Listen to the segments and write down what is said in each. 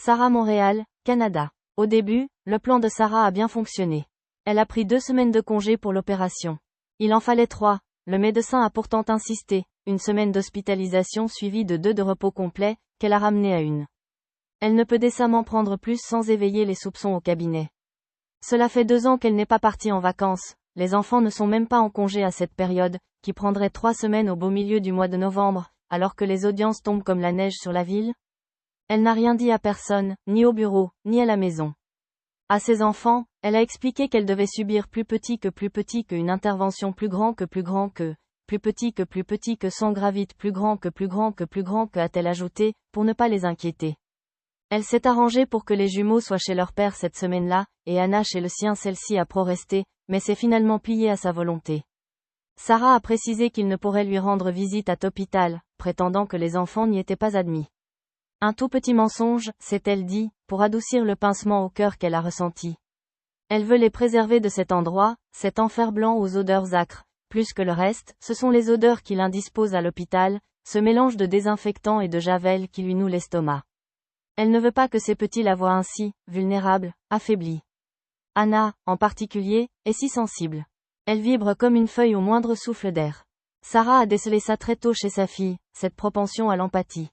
Sarah, Montréal, Canada. Au début, le plan de Sarah a bien fonctionné. Elle a pris 2 semaines de congé pour l'opération. Il en fallait 3. Le médecin a pourtant insisté. Une semaine d'hospitalisation suivie de 2 de repos complet, qu'elle a ramené à 1. Elle ne peut décemment prendre plus sans éveiller les soupçons au cabinet. Cela fait 2 ans qu'elle n'est pas partie en vacances. Les enfants ne sont même pas en congé à cette période, qui prendrait 3 semaines au beau milieu du mois de novembre, alors que les audiences tombent comme la neige sur la ville. Elle n'a rien dit à personne, ni au bureau, ni à la maison. À ses enfants, elle a expliqué qu'elle devait subir plus petit que une intervention plus grand que plus petit que sans gravite plus grand que a-t-elle ajouté, pour ne pas les inquiéter. Elle s'est arrangée pour que les jumeaux soient chez leur père cette semaine-là, et Anna chez le sien, celle-ci a pro-resté, mais s'est finalement pliée à sa volonté. Sarah a précisé qu'il ne pourrait lui rendre visite à l'hôpital, prétendant que les enfants n'y étaient pas admis. Un tout petit mensonge, s'est-elle dit, pour adoucir le pincement au cœur qu'elle a ressenti. Elle veut les préserver de cet endroit, cet enfer blanc aux odeurs âcres. Plus que le reste, ce sont les odeurs qui l'indisposent à l'hôpital, ce mélange de désinfectant et de javel qui lui noue l'estomac. Elle ne veut pas que ses petits la voient ainsi, vulnérable, affaiblie. Anna, en particulier, est si sensible. Elle vibre comme une feuille au moindre souffle d'air. Sarah a décelé ça très tôt chez sa fille, cette propension à l'empathie.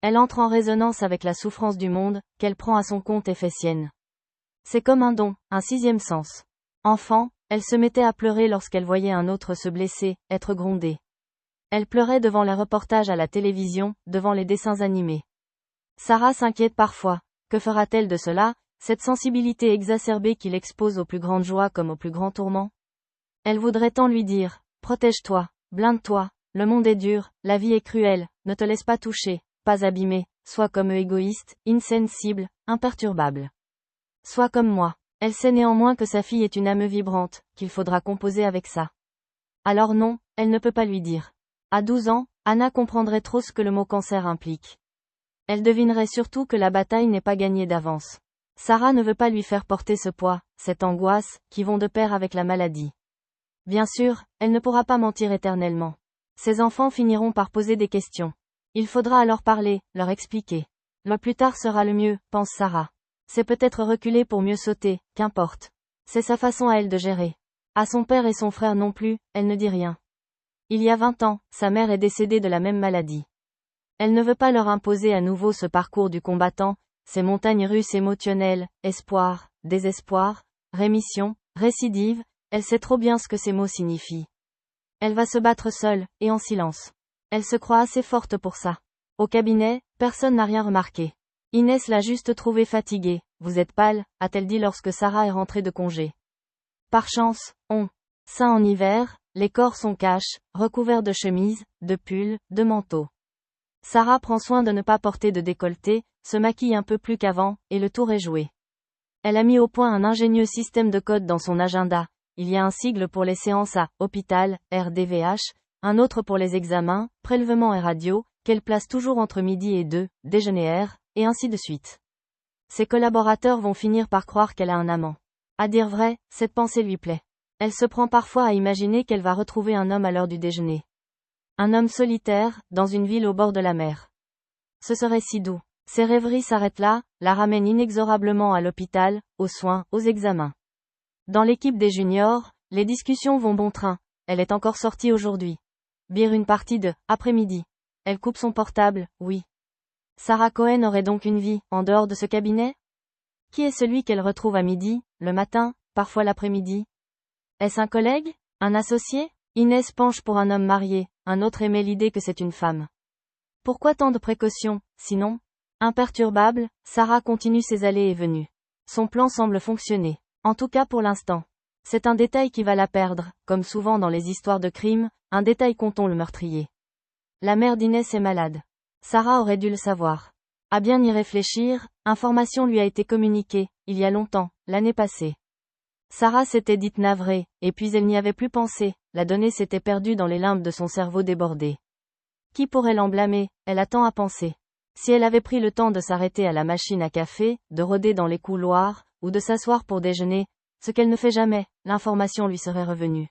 Elle entre en résonance avec la souffrance du monde, qu'elle prend à son compte et fait sienne. C'est comme un don, un 6e sens. Enfant, elle se mettait à pleurer lorsqu'elle voyait un autre se blesser, être grondé. Elle pleurait devant les reportages à la télévision, devant les dessins animés. Sarah s'inquiète parfois. Que fera-t-elle de cela, cette sensibilité exacerbée qui l'expose aux plus grandes joies comme aux plus grands tourments? Elle voudrait tant lui dire, protège-toi, blinde-toi, le monde est dur, la vie est cruelle, ne te laisse pas toucher, pas abîmer, sois comme eux égoïste, insensible, imperturbable. Sois comme moi. Elle sait néanmoins que sa fille est une âme vibrante, qu'il faudra composer avec ça. Alors non, elle ne peut pas lui dire. À 12 ans, Anna comprendrait trop ce que le mot cancer implique. Elle devinerait surtout que la bataille n'est pas gagnée d'avance. Sarah ne veut pas lui faire porter ce poids, cette angoisse, qui vont de pair avec la maladie. Bien sûr, elle ne pourra pas mentir éternellement. Ses enfants finiront par poser des questions. Il faudra alors parler, leur expliquer. Le plus tard sera le mieux, pense Sarah. C'est peut-être reculer pour mieux sauter, qu'importe. C'est sa façon à elle de gérer. À son père et son frère non plus, elle ne dit rien. Il y a 20 ans, sa mère est décédée de la même maladie. Elle ne veut pas leur imposer à nouveau ce parcours du combattant, ces montagnes russes émotionnelles, espoir, désespoir, rémission, récidive, elle sait trop bien ce que ces mots signifient. Elle va se battre seule, et en silence. Elle se croit assez forte pour ça. Au cabinet, personne n'a rien remarqué. Inès l'a juste trouvée fatiguée. Vous êtes pâle, a-t-elle dit lorsque Sarah est rentrée de congé. Par chance, ça en hiver, les corps sont caches, recouverts de chemises, de pulls, de manteaux. Sarah prend soin de ne pas porter de décolleté, se maquille un peu plus qu'avant, et le tour est joué. Elle a mis au point un ingénieux système de code dans son agenda. Il y a un sigle pour les séances à hôpital, RDVH, un autre pour les examens, prélèvements et radio, qu'elle place toujours entre midi et 2, déjeuner R, et ainsi de suite. Ses collaborateurs vont finir par croire qu'elle a un amant. À dire vrai, cette pensée lui plaît. Elle se prend parfois à imaginer qu'elle va retrouver un homme à l'heure du déjeuner. Un homme solitaire, dans une ville au bord de la mer. Ce serait si doux. Ses rêveries s'arrêtent là, la ramènent inexorablement à l'hôpital, aux soins, aux examens. Dans l'équipe des juniors, les discussions vont bon train. Elle est encore sortie aujourd'hui. Bire une partie de après-midi. Elle coupe son portable, oui. Sarah Cohen aurait donc une vie, en dehors de ce cabinet? Qui est celui qu'elle retrouve à midi, le matin, parfois l'après-midi? Est-ce un collègue? Un associé? Inès penche pour un homme marié, un autre émet l'idée que c'est une femme. Pourquoi tant de précautions, sinon? Imperturbable, Sarah continue ses allées et venues. Son plan semble fonctionner. En tout cas pour l'instant. C'est un détail qui va la perdre, comme souvent dans les histoires de crime, un détail qu'ont-on le meurtrier. La mère d'Inès est malade. Sarah aurait dû le savoir. À bien y réfléchir, information lui a été communiquée, il y a longtemps, l'année passée. Sarah s'était dite navrée, et puis elle n'y avait plus pensé, la donnée s'était perdue dans les limbes de son cerveau débordé. Qui pourrait l'en blâmer, elle a tant à penser. Si elle avait pris le temps de s'arrêter à la machine à café, de rôder dans les couloirs, ou de s'asseoir pour déjeuner, ce qu'elle ne fait jamais, l'information lui serait revenue.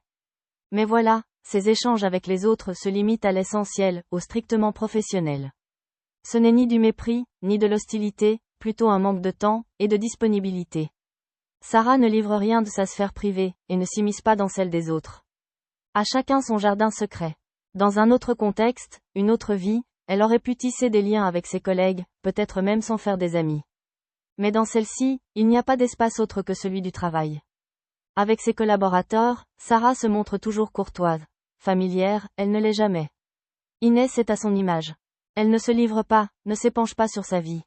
Mais voilà, ses échanges avec les autres se limitent à l'essentiel, au strictement professionnel. Ce n'est ni du mépris, ni de l'hostilité, plutôt un manque de temps et de disponibilité. Sarah ne livre rien de sa sphère privée, et ne s'immisce pas dans celle des autres. À chacun son jardin secret. Dans un autre contexte, une autre vie, elle aurait pu tisser des liens avec ses collègues, peut-être même s'en faire des amis. Mais dans celle-ci, il n'y a pas d'espace autre que celui du travail. Avec ses collaborateurs, Sarah se montre toujours courtoise. Familière, elle ne l'est jamais. Inès est à son image. Elle ne se livre pas, ne s'épanche pas sur sa vie.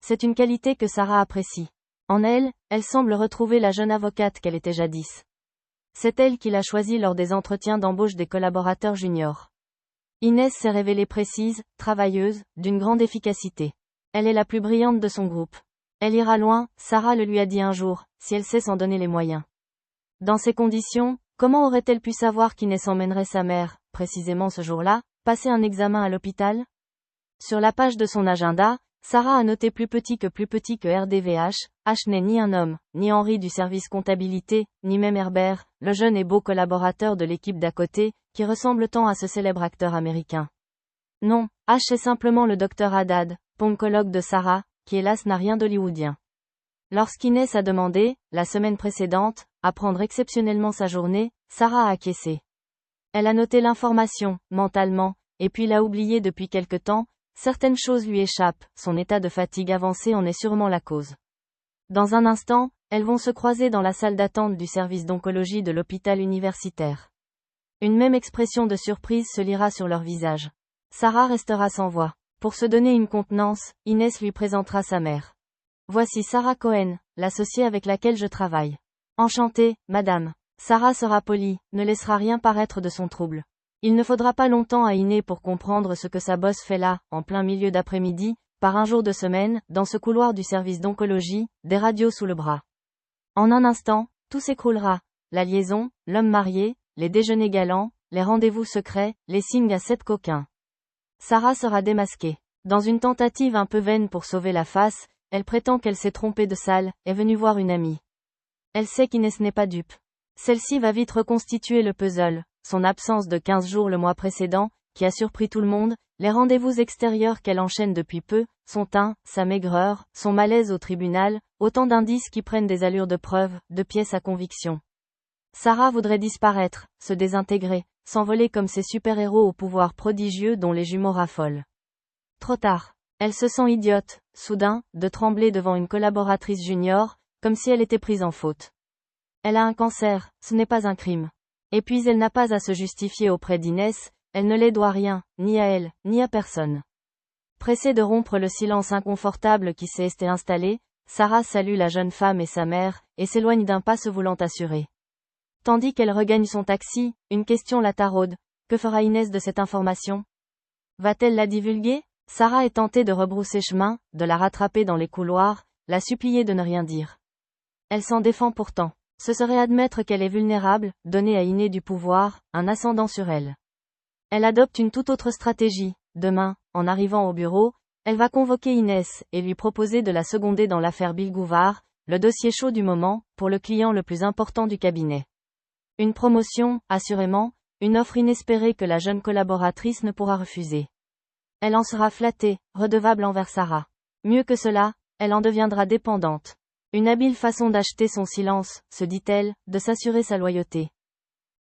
C'est une qualité que Sarah apprécie. En elle, elle semble retrouver la jeune avocate qu'elle était jadis. C'est elle qui l'a choisie lors des entretiens d'embauche des collaborateurs juniors. Inès s'est révélée précise, travailleuse, d'une grande efficacité. Elle est la plus brillante de son groupe. Elle ira loin, Sarah le lui a dit un jour, si elle sait s'en donner les moyens. Dans ces conditions, comment aurait-elle pu savoir qu'Inès emmènerait sa mère, précisément ce jour-là, passer un examen à l'hôpital? Sur la page de son agenda, Sarah a noté plus petit que RDVH, H n'est ni un homme, ni Henri du service comptabilité, ni même Herbert, le jeune et beau collaborateur de l'équipe d'à côté, qui ressemble tant à ce célèbre acteur américain. Non, H est simplement le docteur Haddad, oncologue de Sarah, qui hélas n'a rien d'hollywoodien. Lorsqu'Inès a demandé, la semaine précédente, à prendre exceptionnellement sa journée, Sarah a acquiescé. Elle a noté l'information, mentalement, et puis l'a oubliée depuis quelque temps. Certaines choses lui échappent, son état de fatigue avancé en est sûrement la cause. Dans un instant, elles vont se croiser dans la salle d'attente du service d'oncologie de l'hôpital universitaire. Une même expression de surprise se lira sur leur visage. Sarah restera sans voix. Pour se donner une contenance, Inès lui présentera sa mère. Voici Sarah Cohen, l'associée avec laquelle je travaille. Enchantée, madame. Sarah sera polie, ne laissera rien paraître de son trouble. Il ne faudra pas longtemps à Inès pour comprendre ce que sa bosse fait là, en plein milieu d'après-midi, par un jour de semaine, dans ce couloir du service d'oncologie, des radios sous le bras. En un instant, tout s'écroulera. La liaison, l'homme marié, les déjeuners galants, les rendez-vous secrets, les signes à 7 coquins. Sarah sera démasquée. Dans une tentative un peu vaine pour sauver la face, elle prétend qu'elle s'est trompée de salle, est venue voir une amie. Elle sait qu'Inès n'est pas dupe. Celle-ci va vite reconstituer le puzzle. Son absence de 15 jours le mois précédent, qui a surpris tout le monde, les rendez-vous extérieurs qu'elle enchaîne depuis peu, son teint, sa maigreur, son malaise au tribunal, autant d'indices qui prennent des allures de preuve, de pièces à conviction. Sarah voudrait disparaître, se désintégrer, s'envoler comme ces super-héros au pouvoir prodigieux dont les jumeaux raffolent. Trop tard. Elle se sent idiote, soudain, de trembler devant une collaboratrice junior, comme si elle était prise en faute. Elle a un cancer, ce n'est pas un crime. Et puis elle n'a pas à se justifier auprès d'Inès, elle ne les doit rien, ni à elle, ni à personne. Pressée de rompre le silence inconfortable qui s'est installé, Sarah salue la jeune femme et sa mère, et s'éloigne d'un pas se voulant assurer. Tandis qu'elle regagne son taxi, une question la taraude. Que fera Inès de cette information? Va-t-elle la divulguer? Sarah est tentée de rebrousser chemin, de la rattraper dans les couloirs, la supplier de ne rien dire. Elle s'en défend pourtant. Ce serait admettre qu'elle est vulnérable, donner à Inès du pouvoir, un ascendant sur elle. Elle adopte une toute autre stratégie. Demain, en arrivant au bureau, elle va convoquer Inès, et lui proposer de la seconder dans l'affaire Bill Gouvard, le dossier chaud du moment, pour le client le plus important du cabinet. Une promotion, assurément, une offre inespérée que la jeune collaboratrice ne pourra refuser. Elle en sera flattée, redevable envers Sarah. Mieux que cela, elle en deviendra dépendante. Une habile façon d'acheter son silence, se dit-elle, de s'assurer sa loyauté.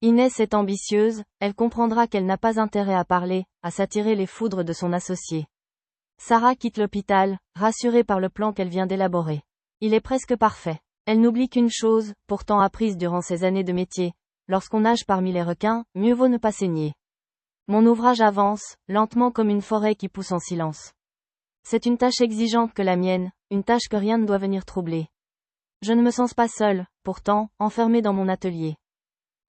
Inès est ambitieuse, elle comprendra qu'elle n'a pas intérêt à parler, à s'attirer les foudres de son associé. Sarah quitte l'hôpital, rassurée par le plan qu'elle vient d'élaborer. Il est presque parfait. Elle n'oublie qu'une chose, pourtant apprise durant ses années de métier. Lorsqu'on nage parmi les requins, mieux vaut ne pas saigner. Mon ouvrage avance, lentement comme une forêt qui pousse en silence. C'est une tâche exigeante que la mienne, une tâche que rien ne doit venir troubler. Je ne me sens pas seule, pourtant, enfermée dans mon atelier.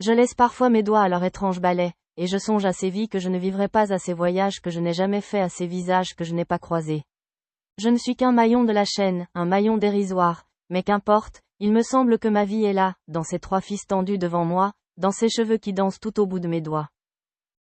Je laisse parfois mes doigts à leur étrange balai, et je songe à ces vies que je ne vivrai pas, à ces voyages que je n'ai jamais faits, à ces visages que je n'ai pas croisés. Je ne suis qu'un maillon de la chaîne, un maillon dérisoire, mais qu'importe, il me semble que ma vie est là, dans ces 3 fils tendus devant moi, dans ces cheveux qui dansent tout au bout de mes doigts.